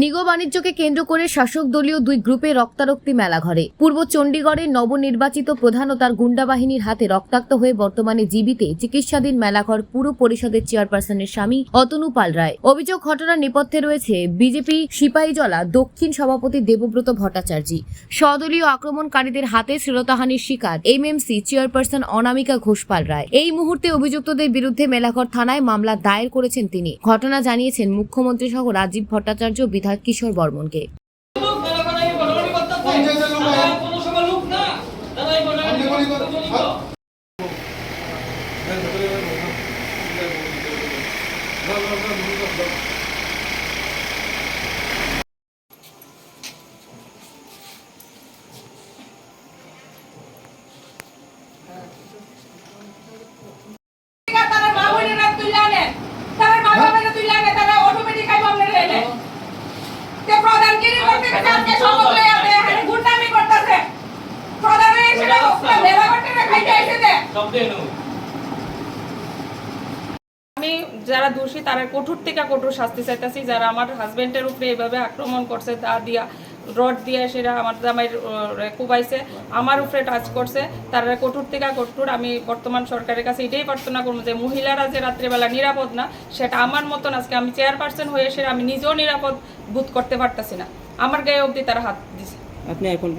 নিগো বাণিজ্যকে কেন্দ্র করে শাসক দলীয় দুই গ্রুপে রক্তারক্তি মেলা ঘরে। পূর্ব চণ্ডীগড়ের নবনির্বাচিত প্রধান ও তার গুন্ডা বাহিনীর হাতে রক্তাক্ত হয়ে বর্তমানে জীবিতে চিকিৎসাধীন মেলাঘর পুর পরিষদের চেয়ারপারসনের স্বামী অতনু পাল রায়। অভিযোগ ঘটনার নেপথ্যে রয়েছে বিজেপি সিপাহীজলা দক্ষিণ সভাপতি দেবব্রত ভট্টাচার্য। স্বদলীয় আক্রমণকারীদের হাতে শ্লীলতাহানির শিকার এমএমসি চেয়ারপারসন অনামিকা ঘোষ পাল রায়। এই মুহূর্তে অভিযুক্তদের বিরুদ্ধে মেলাঘর থানায় মামলা দায়ের করেছেন তিনি। ঘটনা জানিয়েছেন মুখ্যমন্ত্রী সহ রাজীব ভট্টাচার্য, বিধায়ক কিশোর বর্মনকে। আমি যারা দোষী তারা কঠোর থেকে কঠোর শাস্তি চাইতেছি। যারা আমার হাজবেন্ডের উপরে এইভাবে আক্রমণ করছে, দা দিয়া রড দিয়ে সেটা আমার জামাই কুবাইছে, আমার উপরে টাচ করছে, তারা কঠোর থেকে কঠোর। আমি বর্তমান সরকারের কাছে এটাই প্রার্থনা করবো যে মহিলারা যে রাত্রেবেলা নিরাপদ না, সেটা আমার মতন আজকে আমি চেয়ারপারসন হয়ে এসে আমি নিজেও নিরাপদ বোধ করতে পারতেছি না। আমার গায়ে অবধি তারা হাত দিছে। আপনি এখন